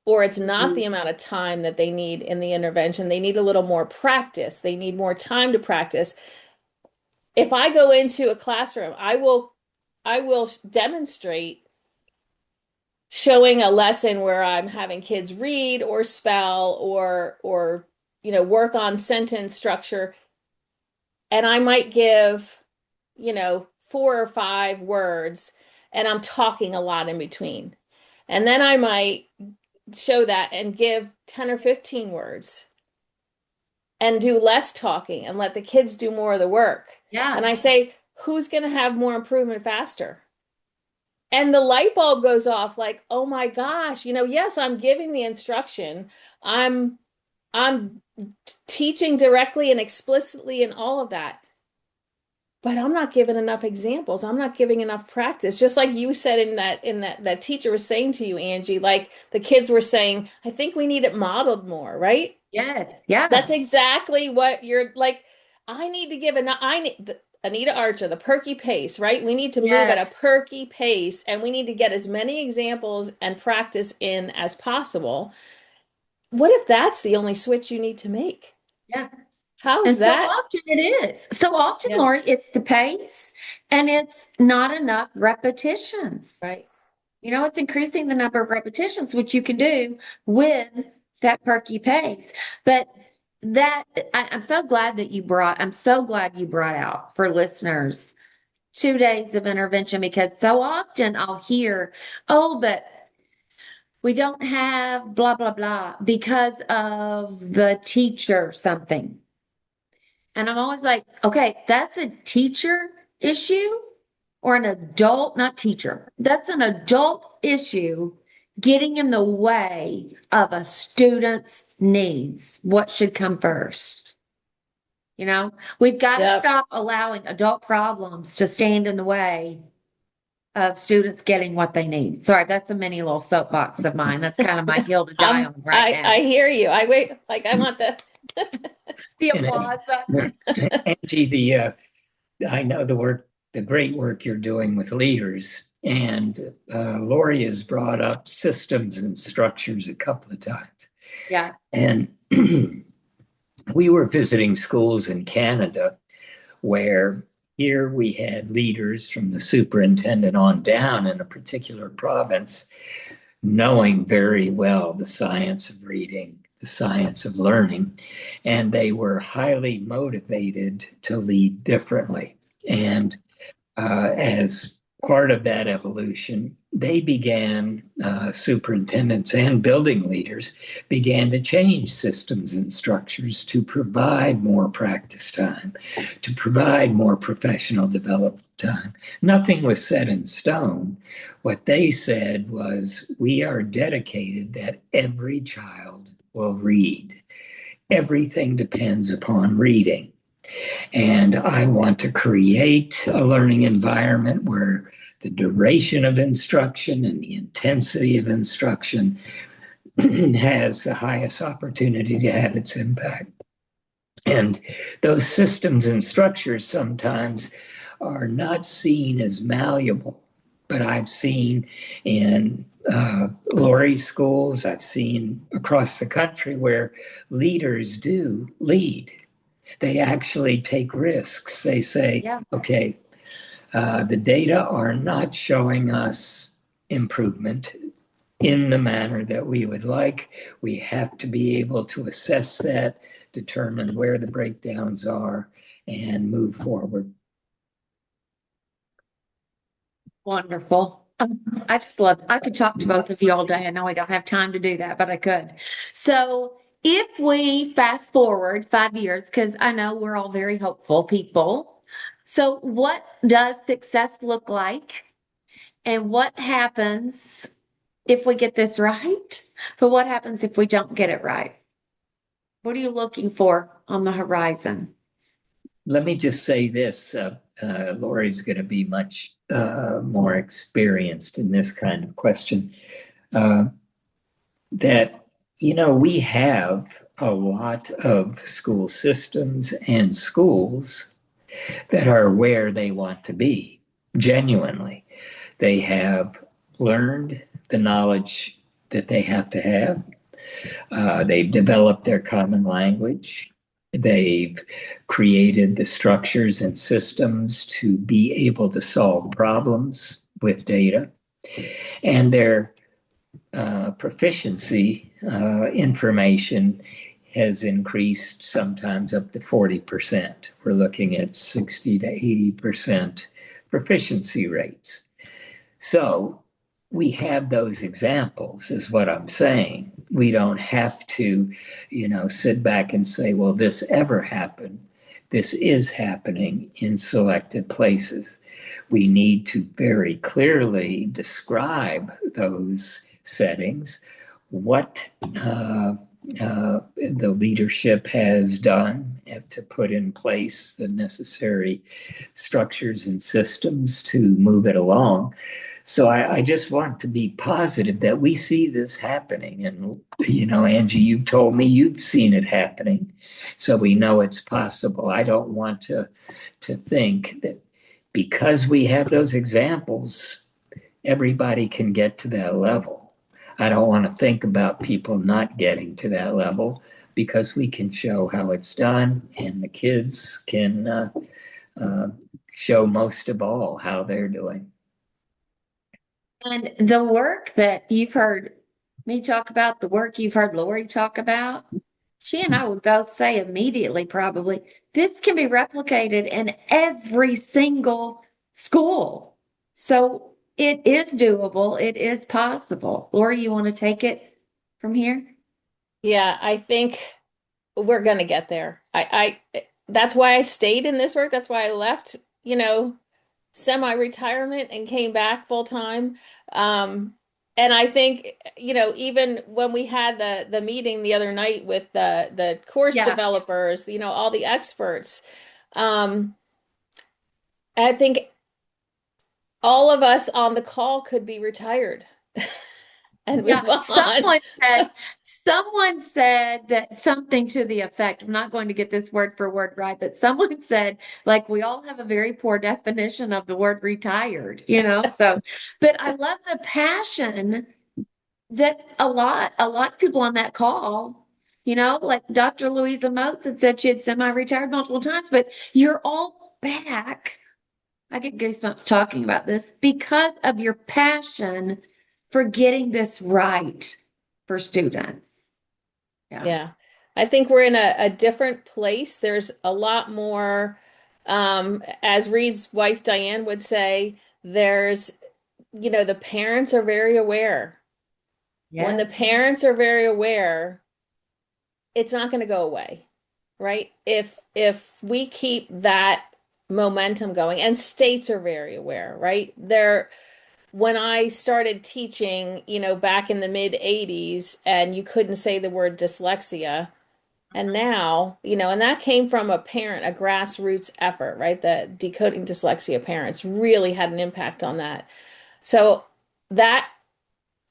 or it's not the amount of time that they need in the intervention. They need a little more practice. They need more time to practice. If I go into a classroom, I will demonstrate showing a lesson where I'm having kids read or spell or work on sentence structure, and I might give 4 or 5 words, and I'm talking a lot in between. And then I might show that and give 10 or 15 words and do less talking and let the kids do more of the work. Yeah. And I say, who's going to have more improvement faster? And the light bulb goes off like, oh my gosh, yes, I'm giving the instruction. I'm teaching directly and explicitly and all of that. But I'm not giving enough examples. I'm not giving enough practice. Just like you said in that teacher was saying to you, Angie, like the kids were saying, I think we need it modeled more, right? Yes. Yeah. That's exactly what you're like. I need to give Anita Archer, the perky pace, right? We need to move at a Yes. perky pace and we need to get as many examples and practice in as possible. What if that's the only switch you need to make? Yeah. How's And so that? often it is. So often, Yeah, Lori, it's the pace and it's not enough repetitions. right. It's increasing the number of repetitions, which you can do with that perky pace. But that I'm so glad that I'm so glad you brought out for listeners 2 days of intervention because so often I'll hear, oh, but we don't have blah, blah, blah because of the teacher something. And I'm always like, okay, that's a teacher issue or an adult, not teacher. That's an adult issue getting in the way of a student's needs. What should come first? We've got to Yep. stop allowing adult problems to stand in the way of students getting what they need. Sorry, that's a mini little soapbox of mine. That's kind of my hill to die on right I now. hear you. I wait, like I want the The And applause button. Angie, I know the great work you're doing with leaders, and Lori has brought up systems and structures a couple of times. Yeah. And we were visiting schools in Canada where here we had leaders from the superintendent on down in a particular province knowing very well the science of reading, the science of learning, and they were highly motivated to lead differently. And as part of that evolution, they began, superintendents and building leaders began to change systems and structures to provide more practice time, to provide more professional development time. Nothing was set in stone. What they said was, we are dedicated that every child will read. Everything depends upon reading. And I want to create a learning environment where the duration of instruction and the intensity of instruction has the highest opportunity to have its impact. And those systems and structures sometimes are not seen as malleable, but I've seen in Lori's schools, I've seen across the country where leaders do lead. They actually take risks. They say, Yeah. okay, the data are not showing us improvement in the manner that we would like. We have to be able to assess that, determine where the breakdowns are, and move forward. Wonderful. I just love, I could talk to both of you all day. I know I don't have time to do that, but I could. So if we fast forward 5 years, because I know we're all very hopeful people. So what does success look like? And what happens if we get this right? But what happens if we don't get it right? What are you looking for on the horizon? Let me just say this. Lori's going to be much more experienced in this kind of question. That, we have a lot of school systems and schools that are where they want to be, genuinely. They have learned the knowledge that they have to have. They've developed their common language. They've created the structures and systems to be able to solve problems with data. And their proficiency information has increased sometimes up to 40%. We're looking at 60 to 80% proficiency rates. So we have those examples, is what I'm saying. We don't have to, sit back and say, well, this ever happened. This is happening in selected places. We need to very clearly describe those settings, what the leadership has done to put in place the necessary structures and systems to move it along. So I just want to be positive that we see this happening. And, Angie, you've told me you've seen it happening. So we know it's possible. I don't want to think that because we have those examples, everybody can get to that level. I don't want to think about people not getting to that level because we can show how it's done and the kids can uh, show most of all how they're doing. And the work that you've heard me talk about, the work you've heard Lori talk about, she and I would both say immediately, probably, this can be replicated in every single school. So it is doable. It is possible. Lori, you want to take it from here? Yeah, I think we're gonna get there. That's why I stayed in this work. That's why I left, semi-retirement and came back full time. Um, and I think, even when we had the meeting the other night with the course Yeah. developers, all the experts, um, I think all of us on the call could be retired and Yeah, move on. someone said that something to the effect, I'm not going to get this word for word right, but someone said, like, we all have a very poor definition of the word retired. So, but I love the passion that a lot of people on that call, like Dr. Louisa Moats had said she had semi-retired multiple times, but you're all back. I get goosebumps talking about this because of your passion for getting this right for students. Yeah. Yeah. I think we're in a different place. There's a lot more, as Reid's wife Diane would say, the parents are very aware. When the Yes. parents are very aware, it's not going to go away, right? If we keep that momentum going, and states are very aware, right? When I started teaching, back in the mid 80s, and you couldn't say the word dyslexia. And now, and that came from a parent, a grassroots effort, right? The Decoding Dyslexia Parents really had an impact on that. So that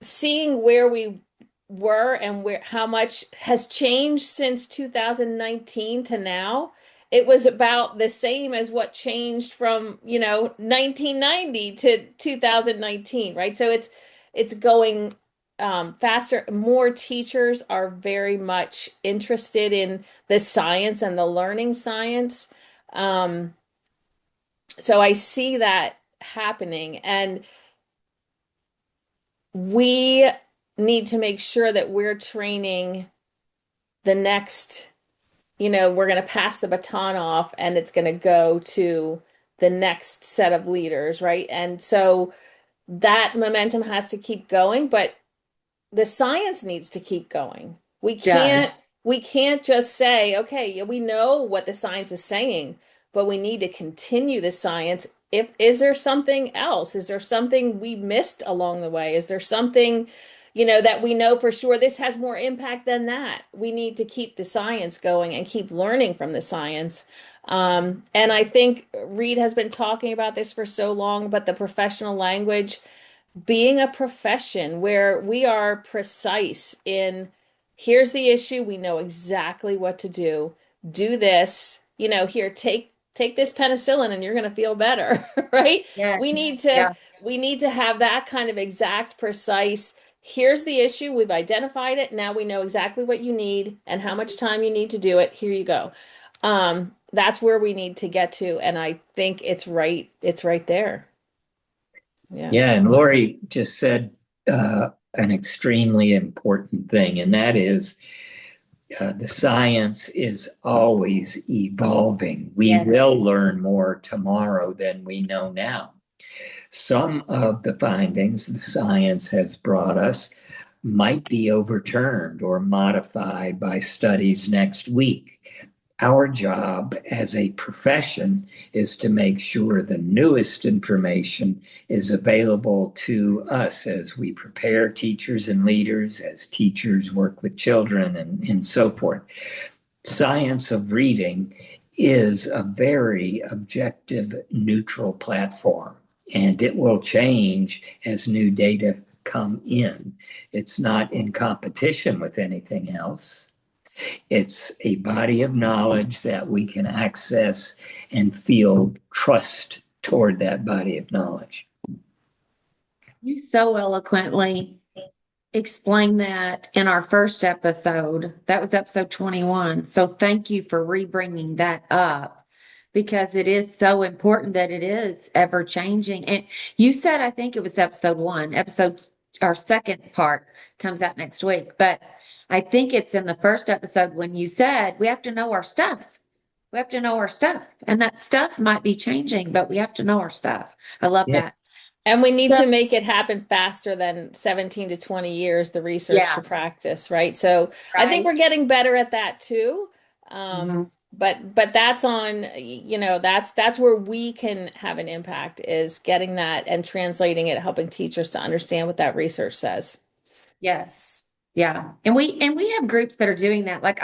seeing where we were and how much has changed since 2019 to now, it was about the same as what changed from, 1990 to 2019, right? So it's going faster. More teachers are very much interested in the science and the learning science. Um, so I see that happening, and we need to make sure that we're training the next, we're going to pass the baton off and it's going to go to the next set of leaders, right? And so that momentum has to keep going, but the science needs to keep going. We Yeah. can't we can't just say, okay, yeah, we know what the science is saying, but we need to continue the science. Is there something else? Is there something we missed along the way? Is there something, that we know for sure this has more impact than that? We need to keep the science going and keep learning from the science. And I think Reid has been talking about this for so long, but the professional language being a profession where we are precise in here's the issue, we know exactly what to do. Do this, here, take this penicillin and you're going to feel better, right? We Yes. need to Yeah. we need to have that kind of exact, precise, here's the issue, we've identified it, now we know exactly what you need and how much time you need to do it. Here you go. That's where we need to get to, and I think it's right there. Yeah. Yeah, and Lori just said an extremely important thing, and that is the science is always evolving. We Yes. will learn more tomorrow than we know now. Some of the findings the science has brought us might be overturned or modified by studies next week. Our job as a profession is to make sure the newest information is available to us as we prepare teachers and leaders, as teachers work with children, and so forth. Science of reading is a very objective, neutral platform. and it will change as new data come in. It's not in competition with anything else. It's a body of knowledge that we can access and feel trust toward that body of knowledge. You so eloquently explained that in our first episode. That was episode 21. So thank you for re-bringing that up because it is so important that it is ever changing. And you said, I think it was episode 1, our second part comes out next week, but I think it's in the first episode when you said we have to know our stuff. We have to know our stuff. And that stuff might be changing, but we have to know our stuff. I love Yeah. that. And we need So, to make it happen faster than 17 to 20 years, the research yeah, to practice, right? So I think we're right. getting better at that too. Mhm. But that's on, that's where we can have an impact is getting that and translating it, helping teachers to understand what that research says. Yes. Yeah. And we have groups that are doing that. Like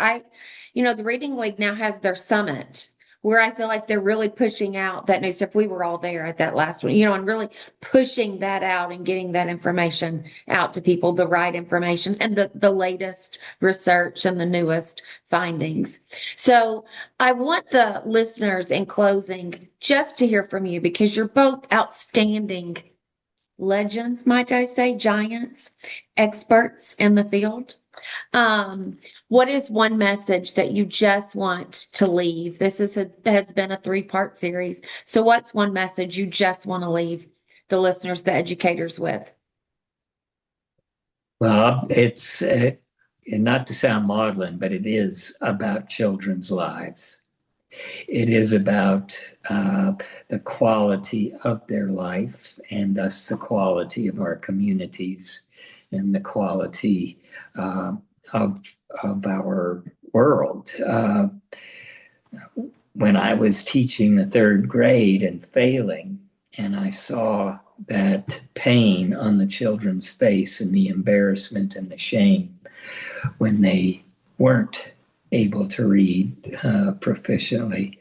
the Reading League now has their summit where I feel like they're really pushing out that new stuff. We were all there at that last one, and really pushing that out and getting that information out to people, the right information and the latest research and the newest findings. So I want the listeners in closing just to hear from you because you're both outstanding legends, might I say, giants, experts in the field. What is one message that you just want to leave? This has been a 3-part series. So what's one message you just want to leave the listeners, the educators with? Well, it's not to sound maudlin, but it is about children's lives. It is about the quality of their life and thus the quality of our communities and the quality of our world. When I was teaching the 3rd grade and failing, and I saw that pain on the children's face and the embarrassment and the shame when they weren't able to read proficiently,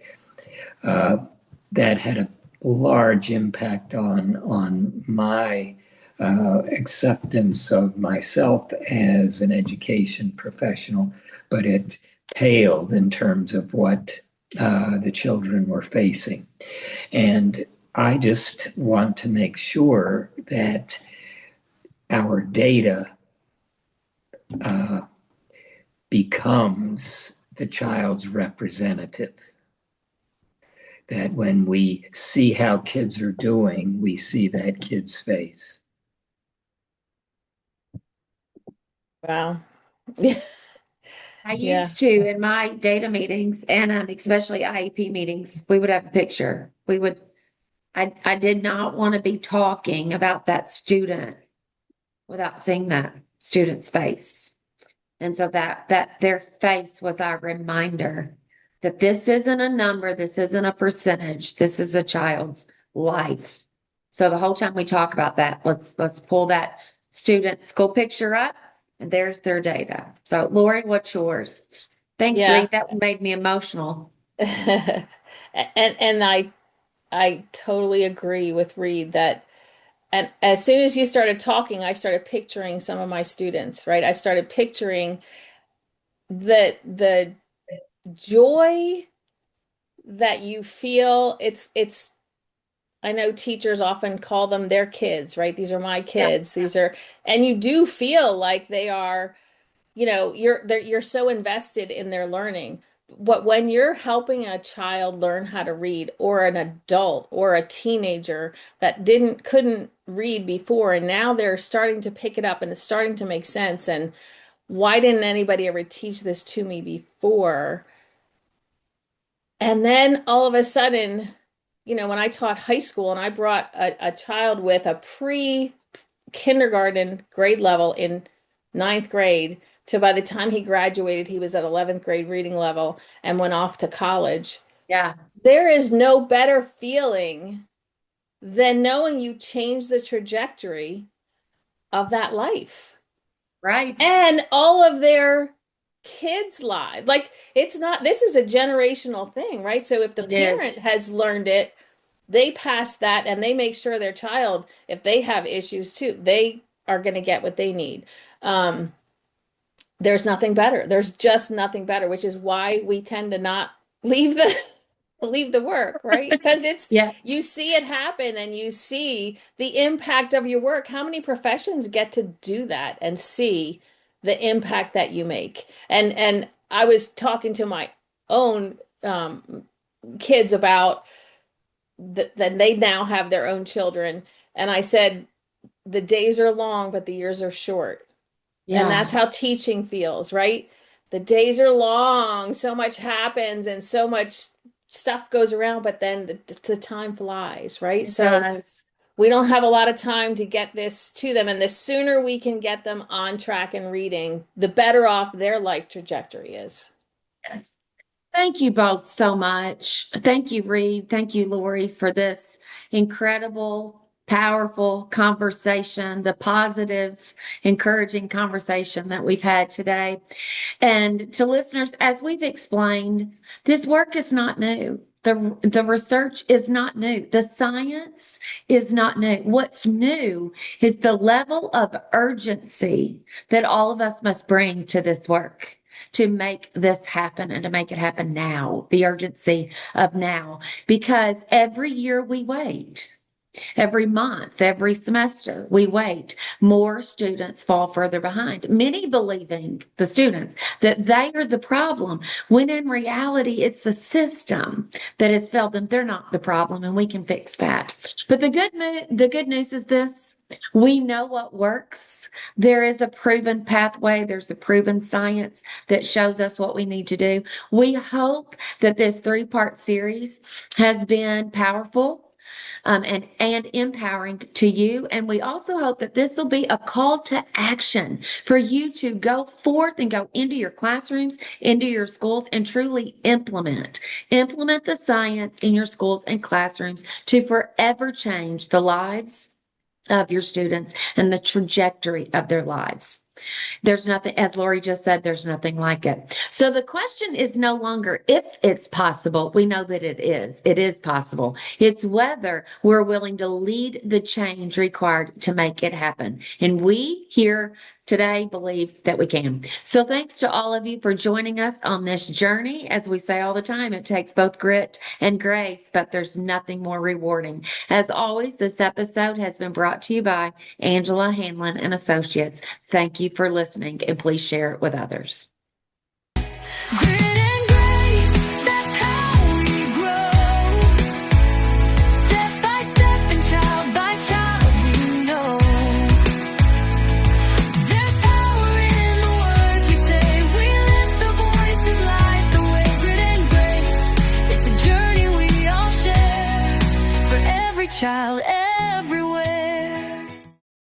that had a large impact on my acceptance of myself as an education professional, but it paled in terms of what the children were facing. And I just want to make sure that our data becomes the child's representative. That when we see how kids are doing, we see that kid's face. Wow. I Yeah. used to in my data meetings and especially IEP meetings, we would have a picture. I did not want to be talking about that student without seeing that student's face. And so that their face was our reminder that this isn't a number, this isn't a percentage, this is a child's life. So the whole time we talk about that, let's pull that student school picture up and there's their data. So Lori, what's yours? Thanks, Yeah. Reid. That made me emotional. And I totally agree with Reid that and as soon as you started talking, I started picturing some of my students, right? I started picturing the joy that you feel. It's I know teachers often call them their kids, right? These are my Yeah, kids. And you do feel like they are, you're so invested in their learning. But when you're helping a child learn how to read, or an adult or a teenager that couldn't read before, and now they're starting to pick it up and it's starting to make sense, and why didn't anybody ever teach this to me before? And then all of a sudden, when I taught high school and I brought a child with a pre-kindergarten grade level in 9th grade to by the time he graduated, he was at 11th grade reading level and went off to college. yeah, There is no better feeling than knowing you changed the trajectory of that life right. and all of their kids' lives. Like, this is a generational thing, right? So if the It is. parent has learned it, they pass that and they make sure their child, if they have issues too, they are going to get what they need. Um, there's nothing better. There's just nothing better, which is why we tend to not leave the leave the work, right? Because it's Yeah. you see it happen and you see the impact of your work. How many professions get to do that and see the impact that you make? And I was talking to my own kids about that they now have their own children, and I said the days are long, but the years are short. And that's Yeah. how teaching feels, right? The days are long, so much happens and so much stuff goes around, but then the time flies, right? It So does. we don't have a lot of time to get this to them. And the sooner we can get them on track and reading, the better off their life trajectory is. Yes. Thank you both so much. Thank you, Reid. Thank you, Lori, for this incredible, powerful conversation, the positive, encouraging conversation that we've had today. And to listeners, as we've explained, this work is not new. The research is not new. The science is not new. What's new is the level of urgency that all of us must bring to this work to make this happen and to make it happen now, the urgency of now, because every year we wait. Every month, every semester, we wait. More students fall further behind. Many believing, the students, that they are the problem, when in reality, it's the system that has failed them. They're not the problem, and we can fix that. But the good news is this. We know what works. There is a proven pathway. There's a proven science that shows us what we need to do. We hope that this three-part series has been powerful and empowering to you. And we also hope that this will be a call to action for you to go forth and go into your classrooms, into your schools, and truly implement the science in your schools and classrooms to forever change the lives of your students and the trajectory of their lives. There's nothing, as Lori just said, there's nothing like it. So the question is no longer if it's possible. We know that it is. It is possible. It's whether we're willing to lead the change required to make it happen. And we here today believe that we can. So thanks to all of you for joining us on this journey. As we say all the time, it takes both grit and grace, but there's nothing more rewarding. As always, this episode has been brought to you by Angela Hanlin and Associates. Thank you for listening, and please share it with others. Grit